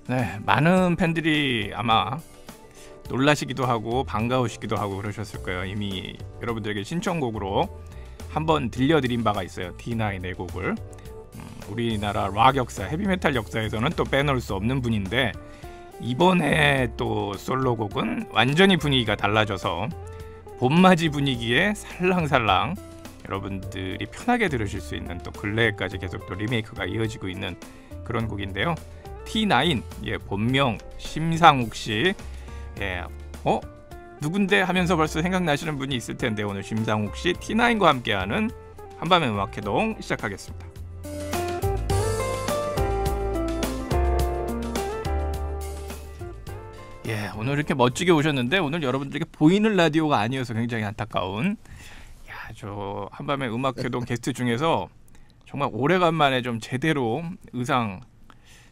네, 많은 팬들이 아마 놀라시기도 하고 반가우시기도 하고 그러셨을 거예요. 이미 여러분들에게 신청곡으로 한번 들려드린 바가 있어요. D9의 곡을. 우리나라 락 역사, 헤비메탈 역사에서는 또 빼놓을 수 없는 분인데 이번에 또 솔로곡은 완전히 분위기가 달라져서 봄맞이 분위기에 살랑살랑 여러분들이 편하게 들으실 수 있는, 또 근래까지 계속 또 리메이크가 이어지고 있는 그런 곡인데요. T9, 예, 본명 심상욱 씨. 예, 누군데 하면서 벌써 생각나시는 분이 있을 텐데, 오늘 심상욱 씨 T9과 함께하는 한밤의 음악회동 시작하겠습니다. 예, 오늘 이렇게 멋지게 오셨는데 오늘 여러분들에게 보이는 라디오가 아니어서 굉장히 안타까운, 저 한밤의 음악회동 게스트 중에서 정말 오래간만에 좀 제대로 의상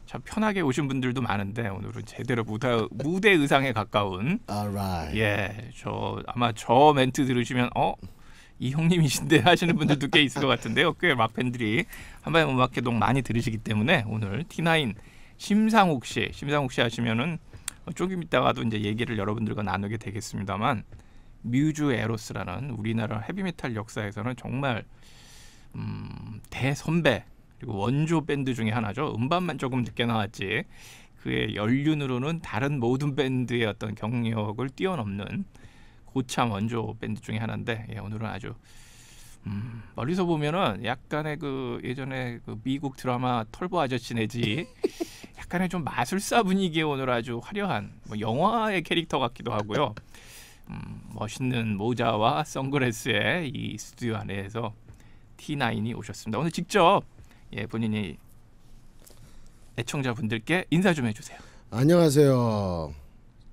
참 편하게 오신 분들도 많은데 오늘은 제대로 무대 의상에 가까운, Alright. 예, 아마 저 멘트 들으시면 이 형님이신데 하시는 분들도 꽤 있을 것 같은데요. 꽤 락 팬들이 한밤의 음악회동 많이 들으시기 때문에 오늘 T9 심상욱 씨 하시면은 조금 있다가도 이제 얘기를 여러분들과 나누게 되겠습니다만, 뮤즈 에로스라는 우리나라 헤비메탈 역사에서는 정말 대선배 그리고 원조 밴드 중에 하나죠. 음반만 조금 늦게 나왔지 그의 연륜으로는 다른 모든 밴드의 어떤 경력을 뛰어넘는 고참 원조 밴드 중에 하나인데, 예, 오늘은 아주 멀리서 보면은 약간의 그 예전에 그 미국 드라마 털보 아저씨 내지 약간의 좀 마술사 분위기의 오늘 아주 화려한 영화의 캐릭터 같기도 하고요. 멋있는 모자와 선글라스에 이 스튜디오 안에서 T9이 오셨습니다. 오늘 직접, 예, 본인이 애청자분들께 인사 좀 해주세요. 안녕하세요.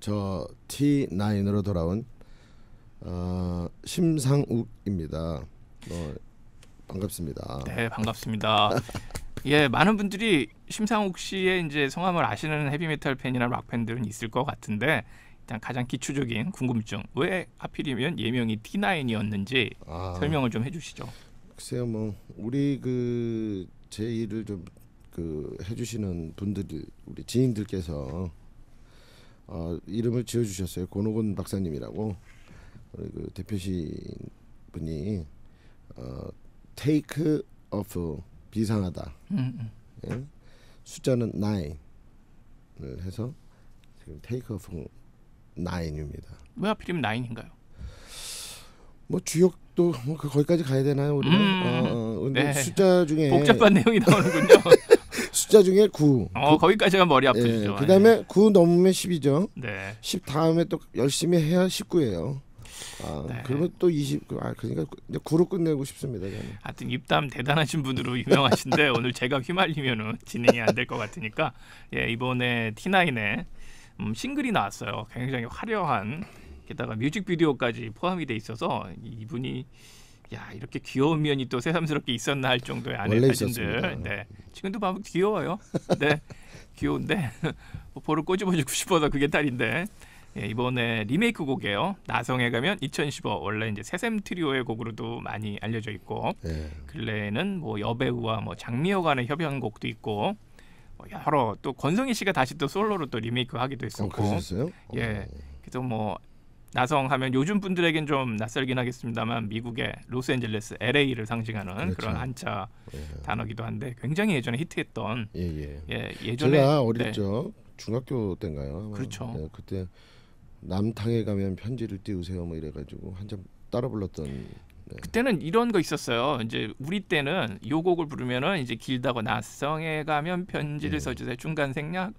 저 T9으로 돌아온 심상욱입니다. 반갑습니다. 네, 반갑습니다. 예, 많은 분들이 심상욱 씨의 이제 성함을 아시는 헤비메탈 팬이나 락 팬들은 있을 것 같은데, 일단 가장 기초적인 궁금증, 왜 하필이면 예명이 T9이었는지 설명을 좀 해주시죠. 글쎄요, 우리 제 일을 좀 해주시는 분들, 우리 지인들께서 이름을 지어주셨어요. 권호곤 박사님이라고. 그 대표신 분이 take off 비상하다. 예? 숫자는 9을 해서 지금 take off 9입니다. 왜 하필이면 9인가요? 주역도 거기까지 가야 되나요, 우리가? 근데 네. 숫자 중에 복잡한 내용이 나오는군요. 숫자 중에 9. 거기까지가 머리 아프죠. 예, 그다음에 9 넘으면 10이죠. 네. 10 다음에 또 열심히 해야 19예요. 네. 그러면 또 20. 그러니까 이제 9로 끝내고 싶습니다. 저는. 하여튼 입담 대단하신 분으로 유명하신데 오늘 제가 휘말리면은 진행이 안 될 것 같으니까, 예, 이번에 T9의 싱글이 나왔어요. 굉장히 화려한, 게다가 뮤직비디오까지 포함이 돼 있어서 이분이 이렇게 귀여운 면이 또 새삼스럽게 있었나 할 정도의 아내 사진들. 네, 지금도 봐도 귀여워요. 네, 귀여운데 볼을 꼬집어주고 싶어서 그게 딸인데, 예, 이번에 리메이크 곡이에요. 나성에 가면 2015, 원래 이제 새샘 트리오의 곡으로도 많이 알려져 있고, 네. 근래에는 여배우와 장미여 간의 협연곡도 있고, 여러, 또 권성희 씨가 다시 또 솔로로 또 리메이크 하기도 했었고. 그러셨어요? 예, 그래서 나성 하면 요즘 분들에겐 좀 낯설긴 하겠습니다만 미국의 로스앤젤레스 LA를 상징하는, 그렇죠, 그런 한자 단어기도 한데 굉장히 예전에 히트했던, 예전에 제가 어릴 적 중학교 때인가요? 그렇죠. 네, 그때 남탕에 가면 편지를 띄우세요 이래가지고 한참 따라 불렀던. 네. 그때는 이런 거 있었어요. 이제 우리 때는 이 곡을 부르면은 이제 길다고 나성에 가면 편지를 써주세요. 중간 생략.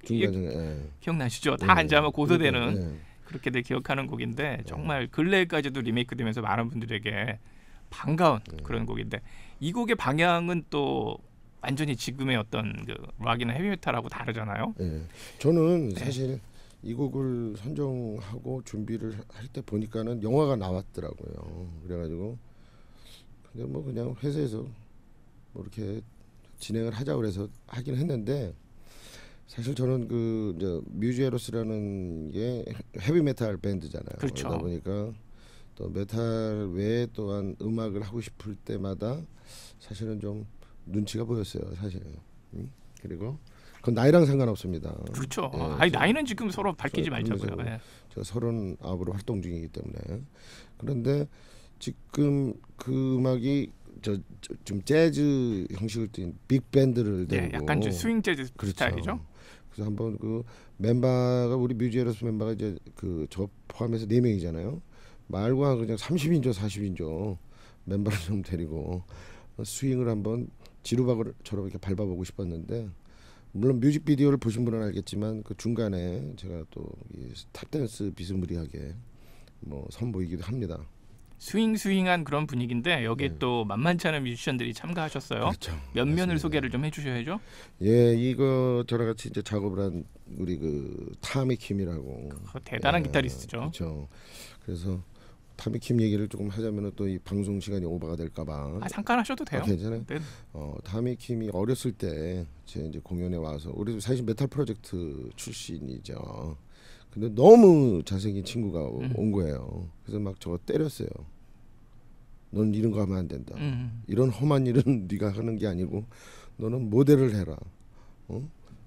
기억나시죠? 다 한자면 고소되는. 그렇게들 기억하는 곡인데 정말 근래까지도 리메이크되면서 많은 분들에게 반가운 그런 곡인데, 이 곡의 방향은 또 완전히 지금의 어떤 그 락이나 헤비메탈하고 다르잖아요. 네. 저는 사실 이 곡을 선정하고 준비를 할 때 보니까는 영화가 나왔더라고요. 그래가지고 근데 그냥 회사에서 이렇게 진행을 하자 그래서 하긴 했는데, 사실 저는 뮤즈 에로스라는 게 헤비메탈 밴드잖아요. 그렇죠. 그러다 보니까 또 메탈 외에 또한 음악을 하고 싶을 때마다 사실은 좀 눈치가 보였어요, 사실은. 그리고 그건 나이랑 상관없습니다. 그렇죠. 예, 아니 나이는 지금 서로 밝히지 말자고요. 예. 제가 39으로 활동 중이기 때문에. 그런데 지금 그 음악이 좀 재즈 형식을 띈 빅밴드를 예, 내고 약간 좀 스윙 재즈 그렇죠. 스타일이죠. 그래서 한번 그 멤버가 우리 뮤지에러스 멤버가 이제 그 저 포함해서 4명이잖아요. 말과 그냥 30인조 40인조 멤버를 좀 데리고 스윙을 한번 지루박을처럼 이렇게 밟아보고 싶었는데, 물론 뮤직비디오를 보신 분은 알겠지만 그 중간에 제가 또 탑댄스 비스무리하게 뭐 선보이기도 합니다. 스윙한 그런 분위기인데 여기에 네. 또 만만치 않은 뮤지션들이 참가하셨어요. 그렇죠. 몇 면을 맞습니다. 소개를 좀 해주셔야죠. 예, 이거 저랑 같이 이제 작업을 한 우리 그 타미 킴이라고 대단한 예, 기타리스트죠. 그렇죠. 그래서 타미 킴 얘기를 조금 하자면은 또 이 방송 시간이 오버가 될까봐. 잠깐 하셔도 돼요. 괜찮아요. 네. 타미 킴이 어렸을 때 제 이제 공연에 와서, 우리 사실 메탈 프로젝트 출신이죠. 근데 너무 잘생긴 친구가 온 거예요. 그래서 막 저거 때렸어요. 넌 이런 거 하면 안 된다. 이런 험한 일은 네가 하는 게 아니고 너는 모델을 해라.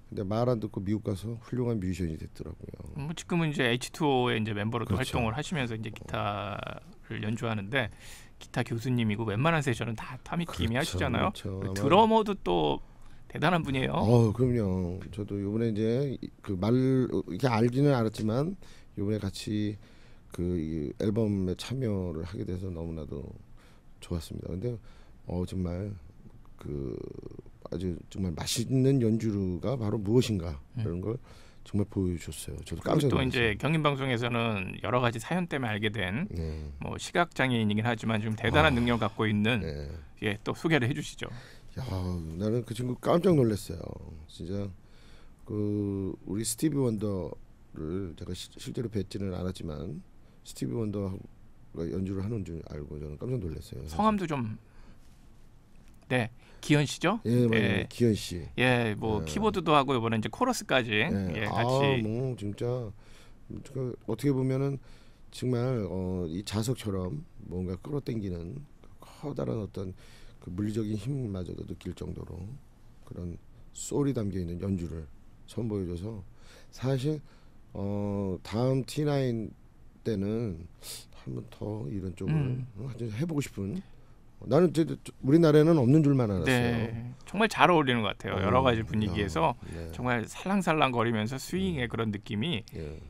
근데 말 안 듣고 미국 가서 훌륭한 뮤지션이 됐더라고요. 지금은 이제 H2O의 이제 멤버로 또 그렇죠. 활동을 하시면서 이제 기타를 연주하는데 기타 교수님이고 웬만한 세션은 다 타미 킴이 하시잖아요. 그렇죠. 드러머도 또 대단한 분이에요. 그럼요. 저도 이번에 이제 그 말 이렇게 알지는 않았지만 이번에 같이 그 앨범에 참여를 하게 돼서 너무나도 좋았습니다. 근데 정말 그 아주 정말 맛있는 연주가 바로 무엇인가 이런 걸 정말 보여주셨어요. 저도 깜짝 또 놀랐어요. 이제 경인 방송에서는 여러 가지 사연 때문에 알게 된 뭐 시각 장애인이긴 하지만 좀 대단한 능력을 갖고 있는 예, 또 소개를 해주시죠. 야, 나는 그 친구 깜짝 놀랐어요. 진짜 그 우리 스티비 원더를 제가 실제로 뵙지는 않았지만 스티비 원더가 연주를 하는 줄 알고 저는 깜짝 놀랐어요. 성함도 좀 네, 기현 씨죠? 예, 맞아요. 기현 씨. 예, 뭐 키보드도 하고 이번에 이제 코러스까지 예, 같이. 뭐 진짜 어떻게 보면은 정말 이 자석처럼 뭔가 끌어당기는 커다란 어떤 그 물리적인 힘마저도 느낄 정도로 그런 소울이 담겨 있는 연주를 선보여줘서, 사실 다음 T9 때는 한번 더 이런 쪽을 해보고 싶은. 나는 우리나라에는 없는 줄만 알았어요. 네, 정말 잘 어울리는 것 같아요. 여러 가지 분위기에서 네. 정말 살랑살랑 거리면서 스윙의 그런 느낌이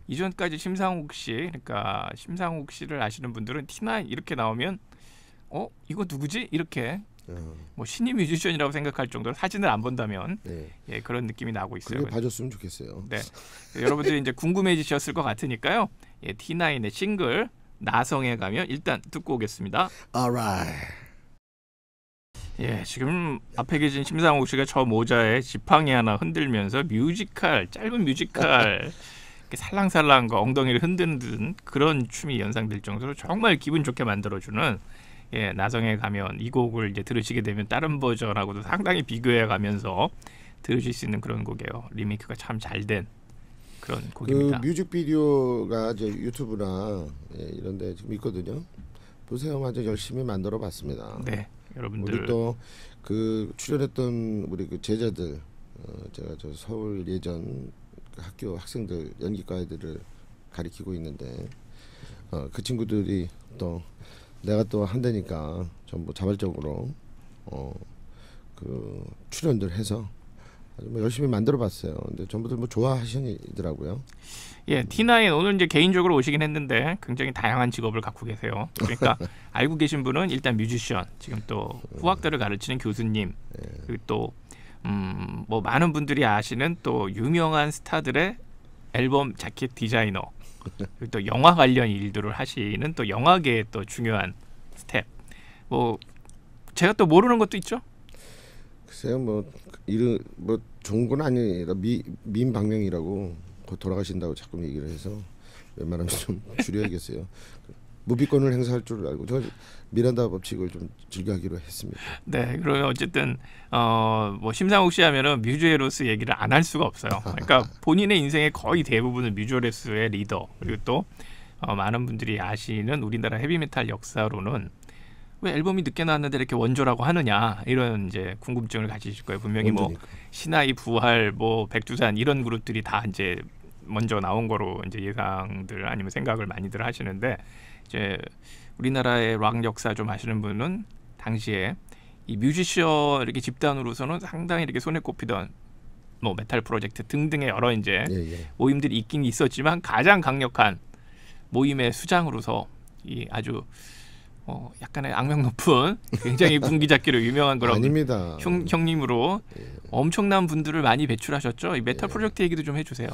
이전까지 심상욱 씨, 그러니까 심상욱 씨를 아시는 분들은 T9 이렇게 나오면 이거 누구지? 이렇게 뭐 신인 뮤지션이라고 생각할 정도로 사진을 안 본다면 예, 그런 느낌이 나고 있어요. 그게 봐줬으면 좋겠어요. 네, 여러분들이 이제 궁금해지셨을 것 같으니까요. 예, T9의 싱글 나성에 가면 일단 듣고 오겠습니다. Alright. 예, 지금 앞에 계신 심상욱 씨가 저 모자에 지팡이 하나 흔들면서 짧은 뮤지컬 이렇게 살랑살랑 그 엉덩이를 흔드는 그런 춤이 연상될 정도로 정말 기분 좋게 만들어주는 예, 나성에 가면 이 곡을 이제 들으시게 되면 다른 버전하고도 상당히 비교해 가면서 들으실 수 있는 그런 곡이에요. 리메이크가 참 잘 된 그런 곡입니다. 그 뮤직비디오가 이제 유튜브나 이런데 지금 있거든요. 보세요, 아주 열심히 만들어봤습니다. 네, 여러분들 우리 또 그 출연했던 우리 그 제자들, 제가 저 서울 예전 그 학교 학생들 연기과 애들을 가리키고 있는데 그 친구들이 또 내가 또 한다니까 전부 자발적으로 그 출연들 해서 아주 뭐 열심히 만들어봤어요. 근데 전부들 뭐 좋아하시더라고요. 예, T9 오늘 이제 개인적으로 오시긴 했는데 굉장히 다양한 직업을 갖고 계세요. 그러니까 알고 계신 분은 일단 뮤지션, 지금 또 후학들을 가르치는 교수님, 그리고 또 뭐 많은 분들이 아시는 또 유명한 스타들의 앨범 자켓 디자이너, 그리고 또 영화 관련 일들을 하시는 또 영화계의 또 중요한 스텝. 뭐 제가 또 모르는 것도 있죠. 글쎄요, 뭐 좋은 건 아니라 민방명이라고 곧 돌아가신다고 자꾸 얘기를 해서 웬만하면 좀 줄여야겠어요. 무비권을 행사할 줄 알고 제가 미란다 법칙을 좀 즐겨하기로 했습니다. 네, 그러면 어쨌든 뭐 심상욱 씨 하면은 뮤즈에로스 얘기를 안 할 수가 없어요. 그러니까 본인의 인생의 거의 대부분은 뮤즈에로스의 리더, 그리고 또 많은 분들이 아시는 우리나라 헤비메탈 역사로는 왜 앨범이 늦게 나왔는데 이렇게 원조라고 하느냐 이런 이제 궁금증을 가지실 거예요. 분명히 뭐 원조니까. 신화의 부활, 뭐 백두산 이런 그룹들이 다 이제 먼저 나온 거로 이제 예상들 아니면 생각을 많이들 하시는데 이제 우리나라의 락 역사 좀 아시는 분은 당시에 이 뮤지션 이렇게 집단으로서는 상당히 이렇게 손에 꼽히던 뭐 메탈 프로젝트 등등의 여러 이제 예. 모임들이 있긴 있었지만 가장 강력한 모임의 수장으로서 이 아주 약간의 악명 높은 굉장히 분기잡기로 유명한 그런 아닙니다. 형님으로 엄청난 분들을 많이 배출하셨죠. 이 메탈 프로젝트 얘기도 좀 해주세요.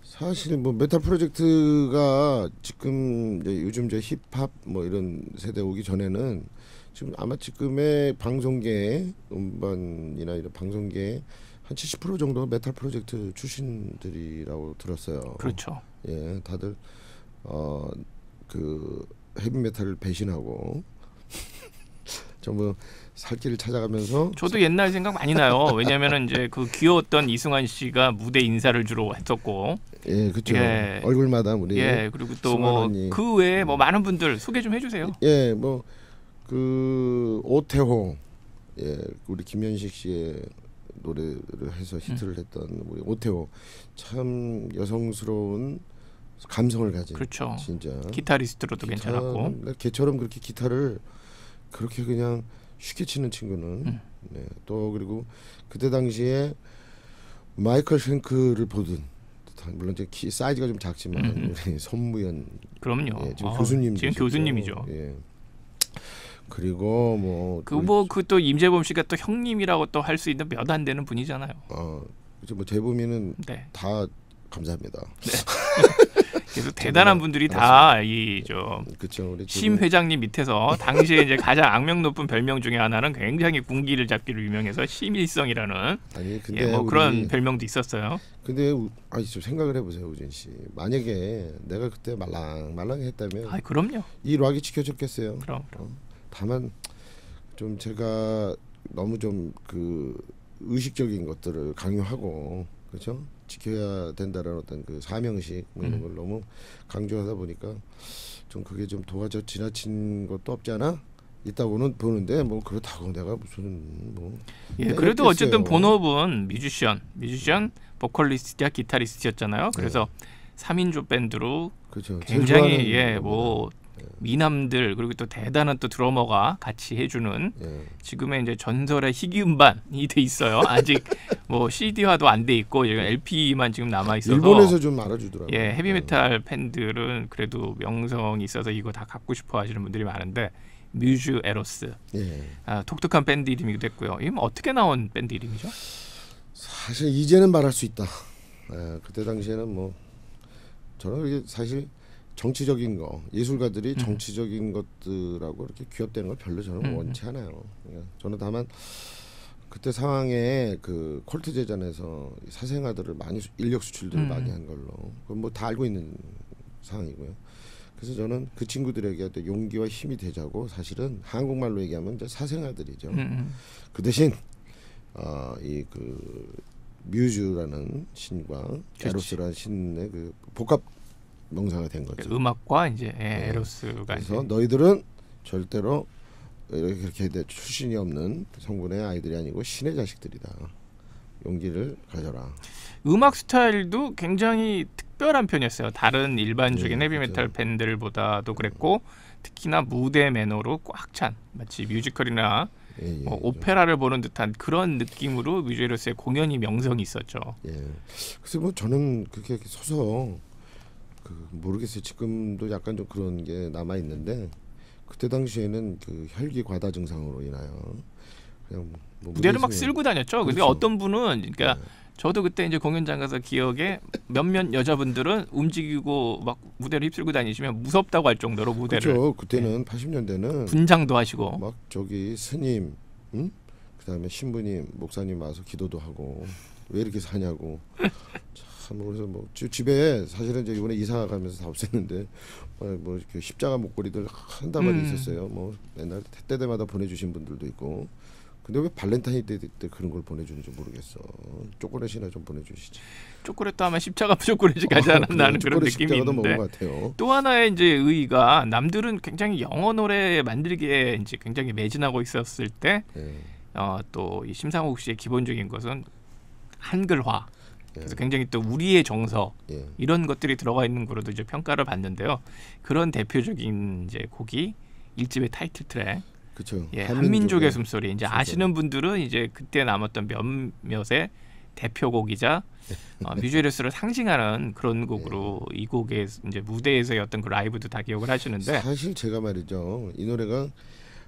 사실 뭐 메탈 프로젝트가 지금 이제 요즘 이제 힙합 뭐 이런 세대 오기 전에는 지금 아마 지금의 방송계 음반이나 이런 방송계 한 70% 정도 메탈 프로젝트 출신들이라고 들었어요. 그렇죠. 예, 다들 그 헤비 메탈을 배신하고 전부 살 길을 찾아가면서 저도 옛날 생각 많이 나요. 왜냐하면은 이제 그 귀여웠던 이승환 씨가 무대 인사를 주로 했었고, 예, 그렇죠. 예. 얼굴마다 우리 예, 그리고 또 뭐 승환 그 외에 뭐 많은 분들 소개 좀 해주세요. 예, 뭐 그 오태호, 예, 우리 김현식 씨의 노래를 해서 히트를 했던 우리 오태호 참 여성스러운 감성을 가진 그렇죠. 진짜 기타리스트로도 괜찮았고, 걔처럼 그렇게 기타를 그렇게 그냥 쉽게 치는 친구는 네, 또 그리고 그때 당시에 마이클 쉔크를 보든 물론 이제 사이즈가 좀 작지만 우리 손무현 그럼요. 예, 지금 교수님 지금 되셨죠. 교수님이죠. 예. 그리고 뭐 그 또 임재범 씨가 또 형님이라고 또 할 수 있는 몇 안 되는 분이잖아요. 그렇죠. 뭐 재범이는 네. 다 감사합니다. 그래서 대단한 분들이 다 이 저 그렇죠. 우리 심 회장님 밑에서 당시에 이제 가장 악명 높은 별명 중에 하나는 굉장히 군기를 잡기로 유명해서 심일성이라는 아니 근데 뭐 그런 별명도 있었어요. 근데 아니 좀 생각을 해보세요, 우진 씨. 만약에 내가 그때 말랑했다면 그럼요. 이 락이 지켜졌겠어요. 그럼. 다만 좀 제가 너무 좀 그 의식적인 것들을 강요하고 그렇죠. 지켜야 된다라는 어떤 그 사명식 뭐 이런 걸 너무 강조하다 보니까 좀 그게 좀 도화져 지나친 것도 없지 않아? 있다고는 보는데 뭐 그렇다고 내가 무슨 뭐 그래도 어쨌든 본업은 뮤지션, 보컬리스트야 기타리스트였잖아요. 그래서 3인조 밴드로 그렇죠. 굉장히 뭐 미남들 그리고 또 대단한 또 드러머가 같이 해주는 지금의 이제 전설의 희귀 음반이 돼 있어요. 아직 뭐 CD화도 안 돼 있고 LP만 지금 남아 있어서 일본에서 좀 알아주더라고요. 헤비메탈 팬들은 그래도 명성이 있어서 이거 다 갖고 싶어 하시는 분들이 많은데 뮤즈 에로스 독특한 밴드 이름이기도 했고요. 이건 어떻게 나온 밴드 이름이죠? 사실 이제는 말할 수 있다. 그때 당시에는 뭐 저는 사실 정치적인 거 예술가들이 정치적인 것들하고 이렇게 귀엽다는 걸 별로 저는 원치 않아요. 그러니까 저는 다만 그때 상황에 그 콜트 재단에서 사생아들을 많이 인력 수출들을 많이 한 걸로 그건 뭐 다 알고 있는 상황이고요. 그래서 저는 그 친구들에게 용기와 힘이 되자고 사실은 한국말로 얘기하면 이제 사생아들이죠. 그 대신 이 그 뮤즈라는 신과 에로스라는 신의 그 복합 명사가 된 거죠. 음악과 이제 에로스가 그래서 이제. 너희들은 절대로 이렇게 출신이 없는 성분의 아이들이 아니고 신의 자식들이다. 용기를 가져라. 음악 스타일도 굉장히 특별한 편이었어요. 다른 일반적인 헤비메탈 밴드들보다도 그랬고 특히나 무대 매너로 꽉 찬 마치 뮤지컬이나 오페라를 보는 듯한 그런 느낌으로 뮤즈에로스의 공연이 명성이 있었죠. 그래서 뭐 저는 그렇게 서서 모르겠어요. 지금도 약간 좀 그런 게 남아 있는데 그때 당시에는 그 혈기 과다 증상으로 인하여 그냥 뭐 무대를 막 쓸고 다녔죠. 근데 그렇죠. 어떤 분은 그러니까 저도 그때 이제 공연장 가서 기억에 몇몇 여자분들은 움직이고 막 무대를 휩쓸고 다니시면 무섭다고 할 정도로 무대를. 그렇죠. 그때는 80년대는 분장도 하시고 막 저기 스님, 그다음에 신부님, 목사님 와서 기도도 하고 왜 이렇게 사냐고. 참 그래서 뭐 집에 사실은 이제 이번에 이사 가면서 다 없앴는데 뭐 이렇게 십자가 목걸이들 한 다발이 있었어요. 뭐 맨날 때때마다 보내주신 분들도 있고 근데 왜 발렌타인데이 때 그런 걸 보내주는지 모르겠어. 초콜릿이나 좀 보내주시지. 초콜릿도 아마 십자가 초콜릿이 가지 않았나 하는 그런 느낌이 있는데 것 같아요. 또 하나의 이제 의의가 남들은 굉장히 영어 노래 만들기에 이제 굉장히 매진하고 있었을 때 또 이 심상욱 씨의 기본적인 것은 한글화. 그래서 굉장히 또 우리의 정서 이런 것들이 들어가 있는 거로도 이제 평가를 받는데요. 그런 대표적인 이제 곡이 1집의 타이틀 트랙. 그렇죠. 한민족의 숨소리. 이제 아시는 분들은 이제 그때 남았던 몇몇의 대표곡이자 뮤지러스를 상징하는 그런 곡으로 이 곡의 이제 무대에서의 어떤 그 라이브도 다 기억을 하시는데 사실 제가 말이죠. 이 노래가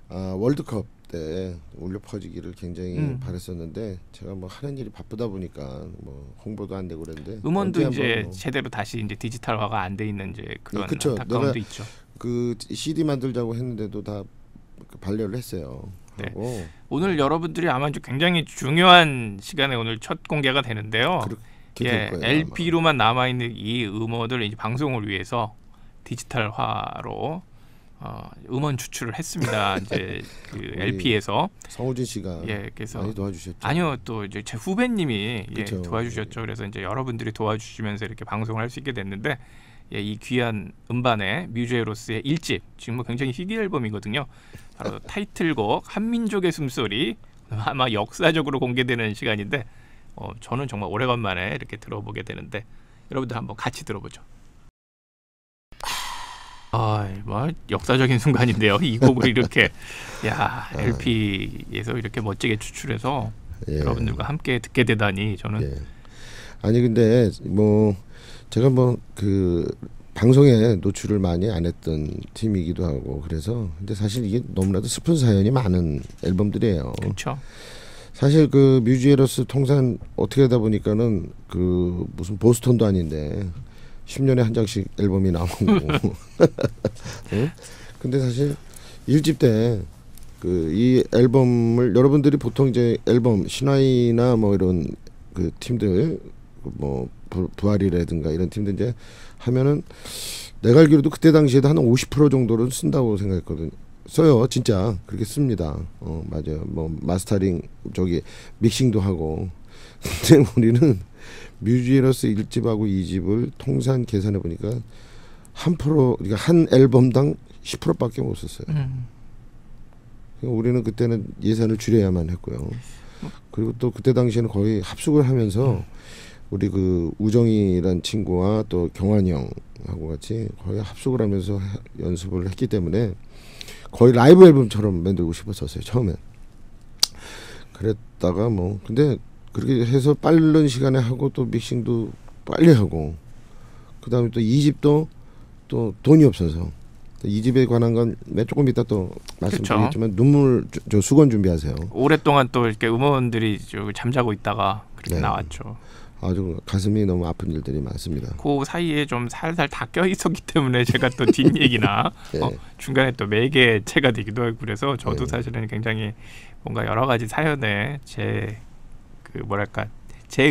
월드컵 때 울려 퍼지기를 굉장히 바랬었는데 제가 뭐 하는 일이 바쁘다 보니까 뭐 홍보도 안 되고 그랬는데 음원도 이제 제대로 다시 이제 디지털화가 안 돼 있는 이제 그런 안타까움도 있죠. 그 CD 만들자고 했는데도 다 반려를 했어요. 네. 하고 오늘 여러분들이 아마 굉장히 중요한 시간에 오늘 첫 공개가 되는데요. LP로만 남아 있는 이 음원을 이제 방송을 위해서 디지털화로 음원 추출을 했습니다. 이제 그 LP에서 성우진 씨가 그래서 많이 도와주셨죠. 아니요, 또 이제 제 후배님이 도와주셨죠. 그래서 이제 여러분들이 도와주시면서 이렇게 방송을 할 수 있게 됐는데 이 귀한 음반의 뮤지에로스의 1집 지금 뭐 굉장히 희귀 앨범이거든요. 바로 타이틀곡 한민족의 숨소리 아마 역사적으로 공개되는 시간인데 저는 정말 오래간만에 이렇게 들어보게 되는데 여러분들 한번 같이 들어보죠. 뭐 역사적인 순간인데요. 이 곡을 이렇게 LP에서 이렇게 멋지게 추출해서 여러분들과 함께 듣게 되다니 저는 아니 근데 뭐 제가 뭐 그 방송에 노출을 많이 안 했던 팀이기도 하고 그래서 근데 사실 이게 너무나도 슬픈 사연이 많은 앨범들이에요. 그렇죠. 사실 그 뮤지에로스 통산 어떻게 하다 보니까는 그 무슨 보스턴도 아닌데 10년에 한 장씩 앨범이 나오고 응? 근데 사실 1집 때 그 이 앨범을 여러분들이 보통 이제 앨범 신화이나 뭐 이런 그 팀들 뭐 부활이라든가 이런 팀들 이제 하면은 내가 알기로도 그때 당시에도 한 50% 정도를 쓴다고 생각했거든요. 써요, 진짜 그렇게 씁니다. 맞아요. 뭐 마스터링 저기 믹싱도 하고. 근데 우리는 뮤지에로스 1집하고 2집을 통산 계산해 보니까 그러니까 한 앨범당 10%밖에 못 썼어요. 그러니까 우리는 그때는 예산을 줄여야만 했고요. 그리고 또 그때 당시에는 거의 합숙을 하면서 우리 그 우정이란 친구와 또 경환이 형하고 같이 거의 합숙을 하면서 연습을 했기 때문에 거의 라이브 앨범처럼 만들고 싶었었어요 처음엔. 그랬다가 뭐 근데 그렇게 해서 빠른 시간에 하고 또 믹싱도 빨리 하고 그 다음에 또 2집도 또 돈이 없어서 2집에 관한 건 조금 이따 또 말씀드리겠지만 눈물 수건 준비하세요. 오랫동안 또 이렇게 음원들이 잠자고 있다가 그렇게 나왔죠. 아주 가슴이 너무 아픈 일들이 많습니다. 그 사이에 좀 살살 다 껴 있었기 때문에 제가 또 뒷얘기나 중간에 또 매개체가 되기도 하고 그래서 저도 사실은 굉장히 뭔가 여러 가지 사연에 제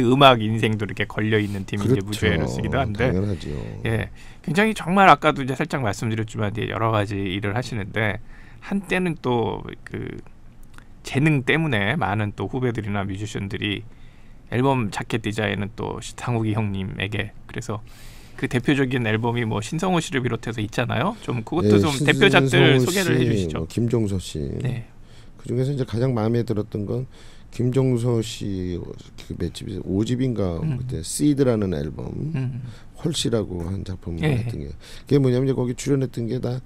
음악 인생도 이렇게 걸려 있는 팀이 이제 뮤지에로스이기도 한데 당연하죠. 굉장히 정말 아까도 이제 살짝 말씀드렸지만 여러 가지 일을 하시는데 한때는 또 그 재능 때문에 많은 또 후배들이나 뮤지션들이 앨범 자켓 디자인은 또 시상욱이 형님에게 그래서 그 대표적인 앨범이 뭐 신성호 씨를 비롯해서 있잖아요. 좀 그것도 좀 대표작들 소개를 해주시죠. 김종서 씨. 그 중에서 이제 가장 마음에 들었던 건 김종서 씨 그 몇 집이 5집인가 그때 시드라는 앨범 헐시라고 한 작품을 했던 게 그게 뭐냐면 이제 거기 출연했던 게 다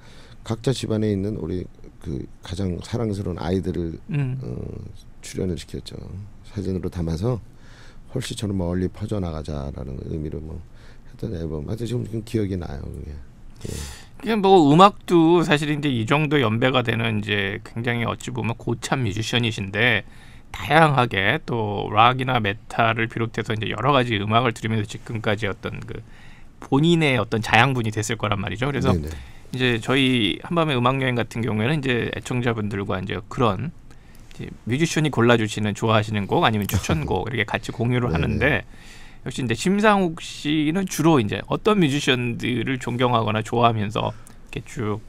각자 집안에 있는 우리 그 가장 사랑스러운 아이들을 출연을 시켰죠. 사진으로 담아서 헐시처럼 멀리 퍼져나가자라는 의미로 뭐 했던 앨범. 하여튼 지금 기억이 나요. 그게. 그냥 뭐 음악도 사실 이제 이 정도 연배가 되는 이제 굉장히 어찌 보면 고참 뮤지션이신데 다양하게 또 락이나 메탈을 비롯해서 이제 여러 가지 음악을 들으면서 지금까지 어떤 그 본인의 어떤 자양분이 됐을 거란 말이죠. 그래서 이제 저희 한밤의 음악 여행 같은 경우에는 이제 애청자분들과 이제 그런 이제 뮤지션이 골라주시는 좋아하시는 곡 아니면 추천곡 이렇게 같이 공유를 하는데 역시 이제 심상욱 씨는 주로 이제 어떤 뮤지션들을 존경하거나 좋아하면서 이렇게 쭉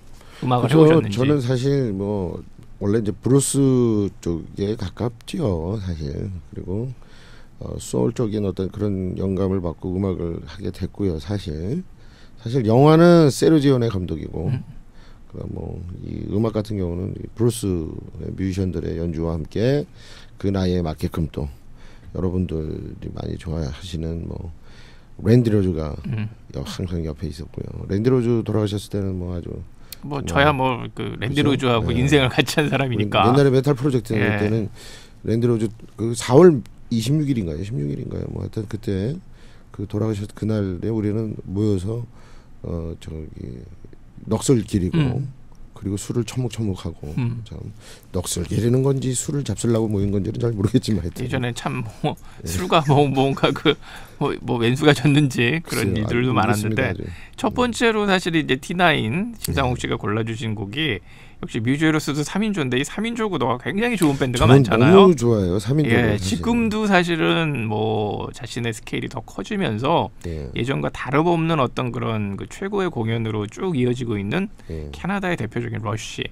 음악을 해오셨는지. 저는 사실 뭐 원래 이제 브루스 쪽에 가깝죠 사실. 그리고 소울 쪽인 어떤 그런 영감을 받고 음악을 하게 됐고요. 사실 영화는 세르지오네 감독이고 뭐이 음악 같은 경우는 브루스 뮤지션들의 연주와 함께 그 나이에 맞게끔 또 여러분들이 많이 좋아하시는 뭐 랜디 로즈가 항상 옆에 있었고요. 랜디 로즈 돌아가셨을 때는 뭐 아주 뭐 저야 뭐 그 랜디 그렇죠? 로즈하고 네. 인생을 같이 한 사람이니까. 옛날에 메탈 프로젝트 예. 때는 랜디 로즈 그 4월 26일인가요? 16일인가요? 뭐 하여튼 그때 그 돌아가셨 그날에 우리는 모여서 저기 넋을 기리고 그리고 술을 처묵처묵하고 참 넋을 기리는 건지 술을 잡수려고 모인 건지는 잘 모르겠지만 하여튼 예전에 참 뭐 술과 뭔가 그 뭐 왼수가 졌는지 그런 글쎄요. 일들도 모르겠습니다, 많았는데 아주. 첫 번째로 사실 이제 T9 심상욱 씨가 골라주신 곡이 역시 뮤즈에로서도 3인조인데 이 3인조 구도가 굉장히 좋은 밴드가 저는 많잖아요. 너무 좋아해요. 3인조. 예, 지금도 사실은 뭐 자신의 스케일이 더 커지면서 예. 예전과 다름없는 어떤 그런 그 최고의 공연으로 쭉 이어지고 있는 예. 캐나다의 대표적인 러쉬.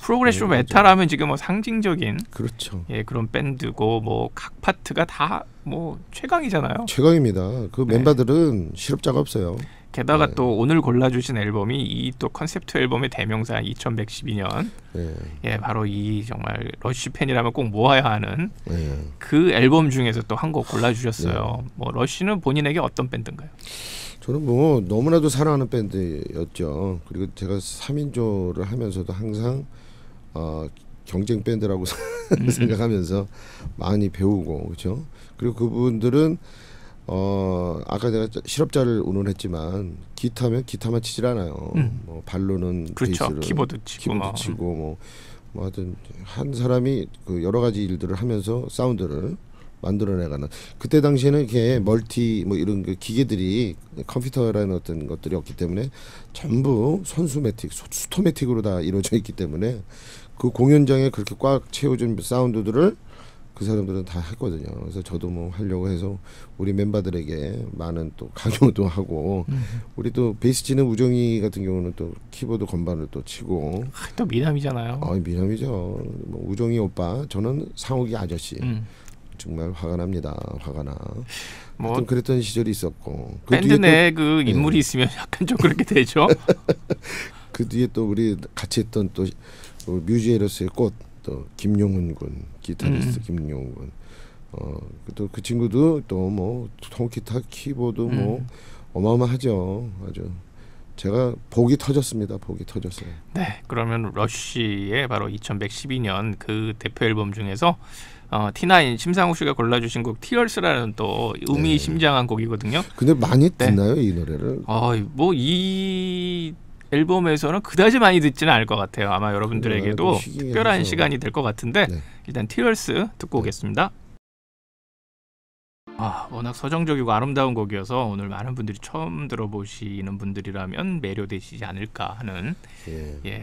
프로그레시브 네, 메탈하면 지금 뭐 상징적인 그렇죠. 예 그런 밴드고 뭐 각 파트가 다 뭐 최강이잖아요. 최강입니다. 그 멤버들은 실업자가 없어요. 게다가 또 오늘 골라주신 앨범이 이 또 컨셉트 앨범의 대명사 2112년 예. 예 바로 이 정말 러쉬 팬이라면 꼭 모아야 하는 예. 그 앨범 중에서 또 한 곡 골라주셨어요. 뭐 러쉬는 본인에게 어떤 밴드인가요? 저는 뭐 너무나도 사랑하는 밴드였죠. 그리고 제가 3인조를 하면서도 항상 경쟁 밴드라고 생각하면서 많이 배우고 그렇죠. 그리고 그분들은 아까 내가 실업자를 운운했지만 기타면 기타만 치질 않아요. 뭐 발로는 그렇죠. 베이스를 키보드 치고 치고 뭐 하여튼 한 사람이 그 여러 가지 일들을 하면서 사운드를 만들어내가는. 그때 당시에는 이게 멀티 뭐 이런 그 기계들이 컴퓨터라는 어떤 것들이 없기 때문에 전부 손수매틱, 수토매틱으로 다 이루어져 있기 때문에 그 공연장에 그렇게 꽉 채워준 사운드들을 그 사람들은 다 했거든요. 그래서 저도 뭐 하려고 해서 우리 멤버들에게 많은 또 강요도 하고 우리 또 베이스 치는 우정이 같은 경우는 또 키보드 건반을 또 치고 또 미남이잖아요. 미남이죠. 뭐 우정이 오빠, 저는 상욱이 아저씨. 정말 화가 납니다. 화가 나. 뭐 그랬던 시절이 있었고 밴드 내에 그 인물이 있으면 약간 좀 그렇게 되죠. 그 뒤에 또 우리 같이 했던 또 뮤지에로스의 꽃 또 김용훈 군 기타리스트 김용훈 군 또 그 친구도 또 뭐 통기타 키보드 뭐 어마어마하죠. 아주 제가 복이 터졌습니다. 복이 터졌어요. 네, 그러면 러쉬의 바로 2112년 그 대표 앨범 중에서 T9 심상욱 씨가 골라주신 곡 Tears라는 또 의미심장한 곡이거든요. 근데 많이 듣나요 이 노래를? 뭐 이 앨범에서는 그다지 많이 듣지는 않을 것 같아요. 아마 여러분들에게도 특별한 시간이 될 것 같은데 일단 Tears 듣고 오겠습니다. 워낙 서정적이고 아름다운 곡이어서 오늘 많은 분들이 처음 들어보시는 분들이라면 매료되시지 않을까 하는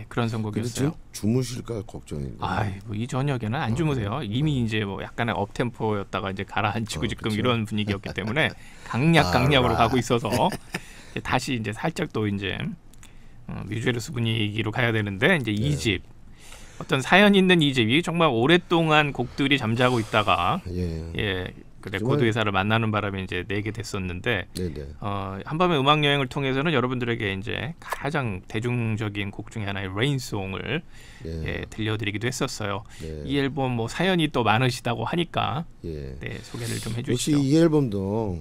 그런 선곡이었어요. 주무실까 걱정인데. 뭐 이 저녁에는 안 주무세요. 이미 이제 뭐 약간의 업템포였다가 이제 가라앉히고 지금 그쵸? 이런 분위기였기 때문에 강약으로 가고 있어서 다시 이제 살짝 또 이제 뮤즈에로스 분위기로 가야 되는데 이제 2집 어떤 사연 있는 2집이 정말 오랫동안 곡들이 잠자고 있다가 그 레코드 회사를 만나는 바람에 이제 내게 됐었는데 한밤의 음악 여행을 통해서는 여러분들에게 이제 가장 대중적인 곡 중에 하나의 레인송을 들려드리기도 했었어요. 이 앨범 뭐 사연이 또 많으시다고 하니까 소개를 좀 해주시죠. 역시 이 앨범도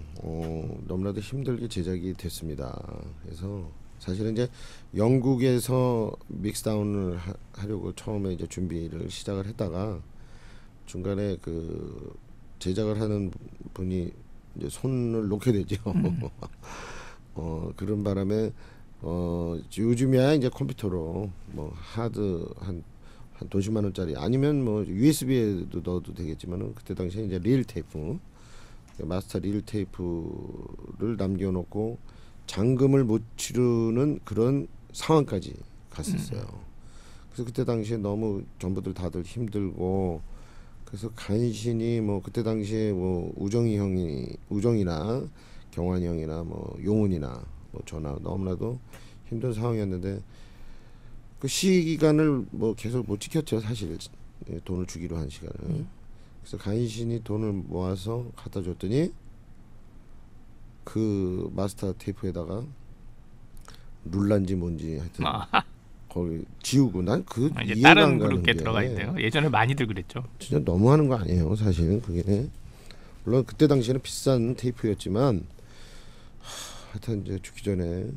너무나도 힘들게 제작이 됐습니다. 그래서 사실은 이제 영국에서 믹스다운을 하려고 처음에 이제 준비를 시작을 했다가 중간에 그 제작을 하는 분이 이제 손을 놓게 되죠. 그런 바람에 요즘이야 이제 컴퓨터로 뭐 하드 한 돈 10만 원짜리 아니면 뭐 USB에도 넣어도 되겠지만은 그때 당시에 이제 릴 테이프 마스터 릴 테이프를 남겨놓고 잔금을 못 치르는 그런 상황까지 갔었어요. 그래서 그때 당시에 너무 전부들 다들 힘들고 그래서 간신히 뭐 그때 당시에 뭐 우정이나 경환이 형이나 뭐 용훈이나 뭐 저나 너무나도 힘든 상황이었는데 그 시기간을 뭐 계속 못 지켰죠 사실. 돈을 주기로 한 시간을. 그래서 간신히 돈을 모아서 갖다 줬더니 그 마스터 테이프에다가 룰란지 뭔지 하여튼 거기 지우고 난 그 이제 이해가 다른 안 가는 그룹게 게 들어가 있네요. 예전에 많이들 그랬죠. 진짜 너무하는 거 아니에요 사실은 그게. 물론 그때 당시에는 비싼 테이프였지만 하여튼 이제 죽기 전에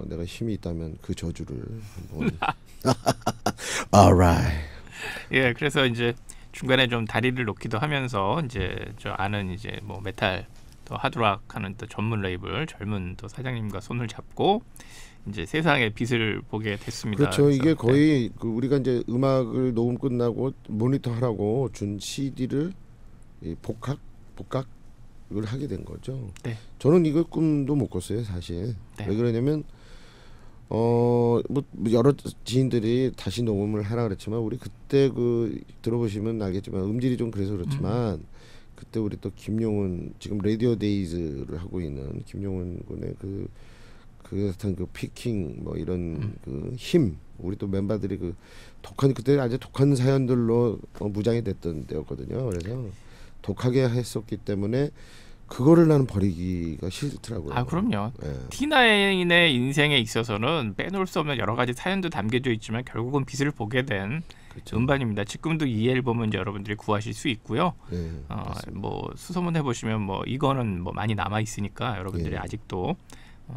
내가 힘이 있다면 그 저주를 한번. Alright. 예, 그래서 이제 중간에 좀 다리를 놓기도 하면서 이제 저 아는 이제 뭐 메탈 또 하드락 하는 또 전문 레이블 젊은 또 사장님과 손을 잡고 이제 세상의 빛을 보게 됐습니다. 그렇죠. 그래서, 이게 거의 그 우리가 이제 음악을 녹음 끝나고 모니터 하라고 준 CD를 복각을 하게 된 거죠. 네. 저는 이거 꿈도 못 꿨어요 사실. 네. 왜 그러냐면 뭐 여러 지인들이 다시 녹음을 하라 그랬지만 우리 그때 그 들어보시면 알겠지만 음질이 좀 그래서 그렇지만 그때 우리 또 김용훈 지금 라디오 데이즈를 하고 있는 김용훈 군의 그 어떤 그 피킹 뭐 이런 그 힘 우리 또 멤버들이 그 독한 그때 아주 독한 사연들로 무장이 됐던 때였거든요. 그래서 독하게 했었기 때문에 그거를 나는 버리기가 싫더라고요. 아 그럼요. 예. T9의 인생에 있어서는 빼놓을 수 없는 여러 가지 사연도 담겨져 있지만 결국은 빛을 보게 된 그렇죠. 음반입니다. 지금도 이 앨범은 이제 여러분들이 구하실 수 있고요. 네, 뭐 수소문 해보시면 뭐 이거는 뭐 많이 남아 있으니까 여러분들이 예. 아직도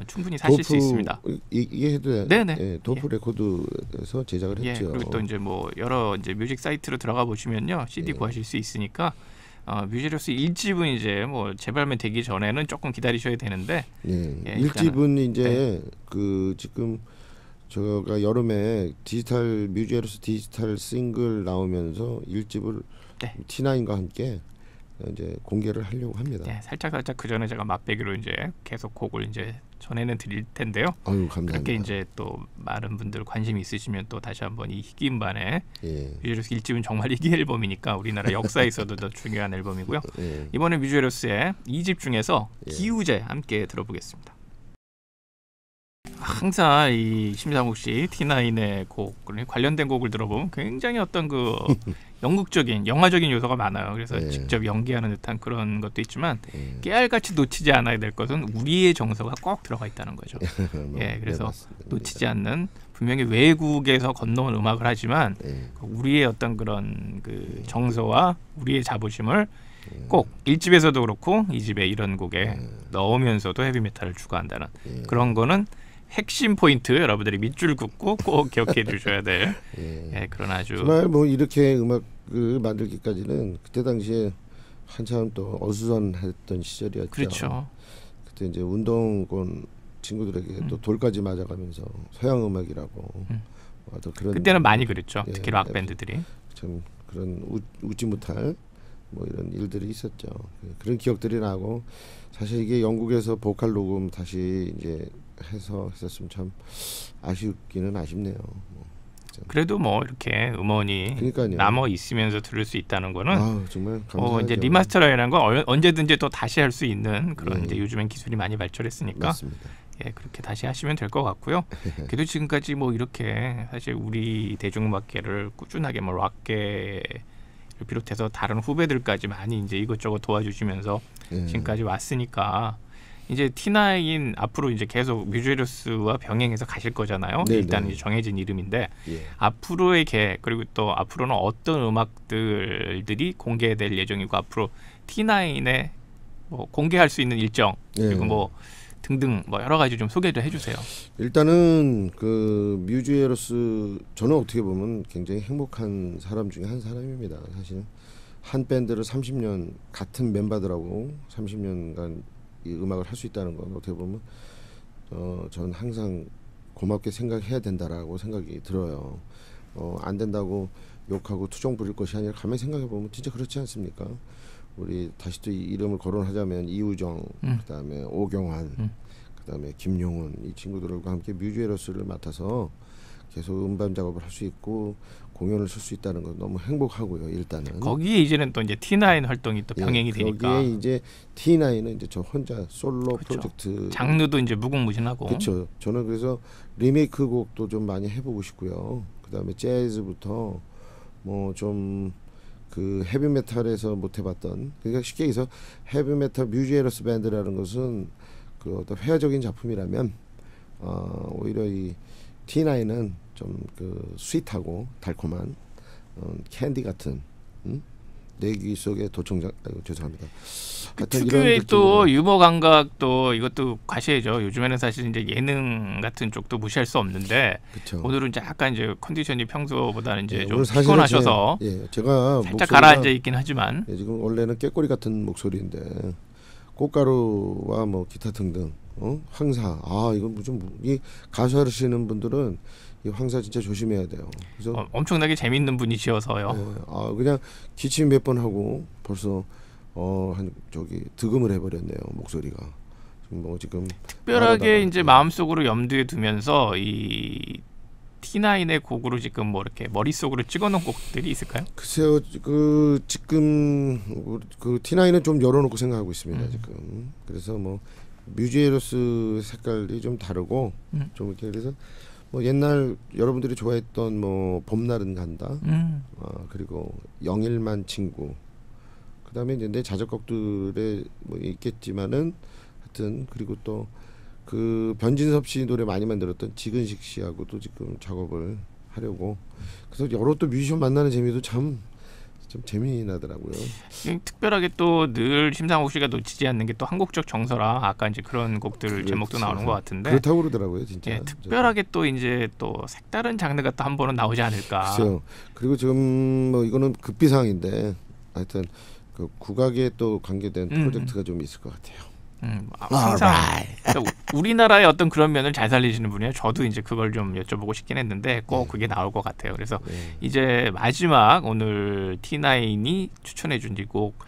충분히 사실 수 있습니다. 이게 해도 네네. 예, 도프 레코드에서 제작을 예, 했죠. 그리고 또 이제 뭐 여러 이제 뮤직 사이트로 들어가 보시면요 CD 구하실 수 있으니까 뮤지로스 1집은 이제 뭐 재발매 되기 전에는 조금 기다리셔야 되는데 예, 예, 1집은 이제 그 지금 제가 여름에 디지털 뮤지로스 디지털 싱글 나오면서 1집을 네. T9과 함께 이제 공개를 하려고 합니다. 네, 살짝 그 전에 제가 맛배기로 이제 계속 곡을 이제 전해는 드릴 텐데요. 아유 감사합니다. 그렇게 이제 또 많은 분들 관심이 있으시면 또 다시 한번 이 희귀음반에 예. 뮤지로스 1집은 정말 희귀 앨범이니까 우리나라 역사에서도 더 중요한 앨범이고요. 예. 이번에 뮤지로스의 2집 중에서 예. 기우제 함께 들어보겠습니다. 항상 이 심상욱 씨 T9의 곡 관련된 곡을 들어보면 굉장히 어떤 그 연극적인 영화적인 요소가 많아요. 그래서 예. 직접 연기하는 듯한 그런 것도 있지만 예. 깨알같이 놓치지 않아야 될 것은 우리의 정서가 꼭 들어가 있다는 거죠. 예, 그래서 맞습니다. 놓치지 않는 분명히 외국에서 건너온 음악을 하지만 예. 우리의 어떤 그런 그 정서와 우리의 자부심을 꼭 1집에서도 그렇고 2집에 이런 곡에 넣으면서도 헤비메탈을 추구한다는 그런 거는 핵심 포인트 여러분들이 밑줄 긋고 꼭 기억해 주셔야 될 예, 그런 아주 정말 뭐 이렇게 음악을 만들기까지는 그때 당시에 한참 또 어수선했던 시절이었죠. 그렇죠. 그때 이제 운동권 친구들에게 또 돌까지 맞아가면서 서양 음악이라고 또 그런 그때는 많이 그랬죠. 예, 특히 락 밴드들이. 참 그런 웃지 못할 뭐 이런 일들이 있었죠. 그런 기억들이 나고 사실 이게 영국에서 보컬 녹음 다시 이제 해서 했었으면 참 아쉽기는 아쉽네요. 그래도 뭐 이렇게 음원이 그러니까요. 남아 있으면서 들을 수 있다는 거는 아, 정말 감사하죠. 이제 리마스터라는 건 언제든지 또 다시 할 수 있는 그런 예. 이제 요즘엔 기술이 많이 발전했으니까 맞습니다. 예, 그렇게 다시 하시면 될 것 같고요. 그래도 지금까지 뭐 이렇게 사실 우리 대중음악계를 꾸준하게 뭐 락계를 비롯해서 다른 후배들까지 많이 이제 이것저것 도와주시면서 예. 지금까지 왔으니까 이제 T9 앞으로 이제 계속 뮤지로스와 병행해서 가실 거잖아요. 네네. 일단 이제 정해진 이름인데 예. 앞으로의 계획 그리고 또 앞으로는 어떤 음악들이 공개될 예정이고 앞으로 T9에 뭐 공개할 수 있는 일정 그리고 예. 뭐 등등 뭐 여러 가지 좀 소개도 해주세요. 일단은 그 뮤지에로스 저는 어떻게 보면 굉장히 행복한 사람 중에 한 사람입니다. 사실 한 밴드를 30년 같은 멤버들하고 30년간 이 음악을 할 수 있다는 건 어떻게 보면 저는 항상 고맙게 생각해야 된다라고 생각이 들어요. 안 된다고 욕하고 투정 부릴 것이 아니라 가만히 생각해 보면 진짜 그렇지 않습니까? 우리 다시 또 이름을 거론하자면 이우정, 그다음에 오경환, 그다음에 김용훈 이 친구들과 함께 뮤지에로스를 맡아서 계속 음반 작업을 할 수 있고 공연을 쓸 수 있다는 건 너무 행복하고요. 일단은 거기에 이제는 또 이제 T9 활동이 또 병행이 되니까 거기에 이제 T9은 이제 저 혼자 솔로 그쵸. 프로젝트 장르도 이제 무궁무진하고 그렇죠. 저는 그래서 리메이크 곡도 좀 많이 해보고 싶고요. 그다음에 재즈부터 뭐 좀 그 헤비메탈에서 못 해봤던 그러니까 쉽게 얘기해서 헤비메탈 뮤지에러스 밴드라는 것은 그 어떤 회화적인 작품이라면 오히려 이 T9은 좀 그 스윗하고 달콤한 캔디 같은 내 귀 속에 도청장 죄송합니다. 하여튼 이런 특유의 또 느낌으로. 유머 감각도 이것도 과시해죠. 요즘에는 사실 이제 예능 같은 쪽도 무시할 수 없는데 그쵸. 오늘은 이제 약간 이제 컨디션이 평소보다는 이제 예, 좀 오늘 사실은 피곤하셔서 제가 살짝 목소리가- 가라앉아 있긴 하지만 지금 원래는 꾀꼬리 같은 목소리인데 꽃가루와 뭐 기타 등등 황사 이건 무슨 이 가수 하시는 분들은 이 황사 진짜 조심해야 돼요. 그래서 엄청나게 재밌는 분이시어서요. 그냥 기침 몇 번 하고 벌써 한 저기 득음을 해버렸네요 목소리가. 지금 특별하게 말하다가- 이제 마음속으로 염두에 두면서 이 T9의 곡으로 지금 뭐 이렇게 머릿속으로 찍어놓은 곡들이 있을까요? 글쎄요 그 지금 그 T9은 좀 열어놓고 생각하고 있습니다 지금. 그래서 뭐 뮤지에로스 색깔이 좀 다르고 좀 이렇게 그래서 뭐 옛날 여러분들이 좋아했던 뭐 봄날은 간다 그리고 영일만 친구 그다음에 이제 내 자작곡들에 뭐 있겠지만은 하여튼 그리고 또 그 변진섭 씨 노래 많이 만들었던 지근식 씨하고도 지금 작업을 하려고 그래서 여러 또 뮤지션 만나는 재미도 참 재미나더라고요. 특별하게 또 늘 심상욱 씨가 놓치지 않는 게 또 한국적 정서라 아까 이제 그런 곡들 제목도 나오는 것 같은데 그렇다고 그러더라고요 진짜. 예, 특별하게 또 이제 또 색다른 장르가 또 한 번은 나오지 않을까. 글쎄요. 그리고 지금 뭐 이거는 급비상인데 하여튼 그 국악에 또 관계된 프로젝트가 좀 있을 것 같아요. 항상 그러니까 우리나라의 어떤 그런 면을 잘 살리시는 분이에요. 저도 이제 그걸 좀 여쭤보고 싶긴 했는데 꼭 그게 나올 것 같아요. 그래서 이제 마지막 오늘 T9이 추천해준 이 곡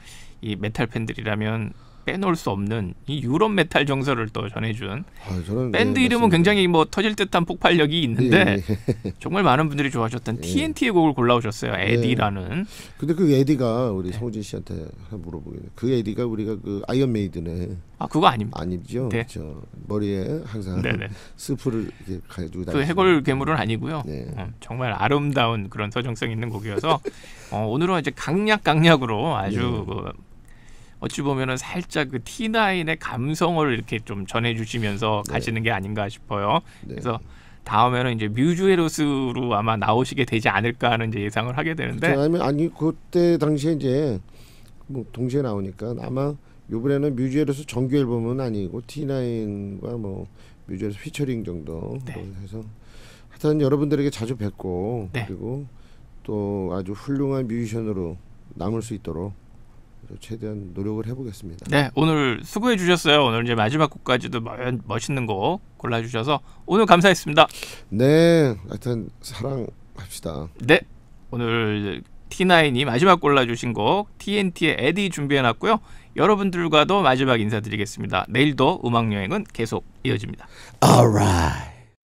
이 메탈 팬들이라면 빼놓을 수 없는 이 유럽 메탈 정서를 또 전해준 저는 밴드 이름은 굉장히 뭐 터질 듯한 폭발력이 있는데 예. 정말 많은 분들이 좋아하셨던 TNT의 곡을 골라오셨어요. 에디라는. 근데 그 에디가 우리 성우진 씨한테 하나 물어보겠네. 그 에디가 우리가 그 아이언 메이든의 그거 아닙니다. 아니죠? 네. 저 머리에 항상 네네. 스프를 이렇게 가지고 그 해골 괴물은 아니고요. 네. 정말 아름다운 그런 서정성 있는 곡이어서 오늘은 이제 강약으로 아주 어찌 보면은 살짝 그 T9의 감성을 이렇게 좀 전해주시면서 가시는 게 아닌가 싶어요. 그래서 다음에는 이제 뮤지에로스로 아마 나오시게 되지 않을까 하는 이제 예상을 하게 되는데. 아니 그때 당시에 이제 뭐 동시에 나오니까 아마 이번에는 뮤지에로스 정규 앨범은 아니고 T9과 뭐 뮤지에로스 피처링 정도 해서 하여튼 여러분들에게 자주 뵙고 그리고 또 아주 훌륭한 뮤지션으로 남을 수 있도록 최대한 노력을 해보겠습니다. 네, 오늘 수고해 주셨어요. 오늘 이제 마지막 곡까지도 멋있는 곡 골라주셔서 오늘 감사했습니다. 네, 하여튼 사랑합시다. 네, 오늘 T9이 마지막 골라주신 곡 TNT의 에디 준비해놨고요. 여러분들과도 마지막 인사드리겠습니다. 내일도 음악여행은 계속 이어집니다. Alright.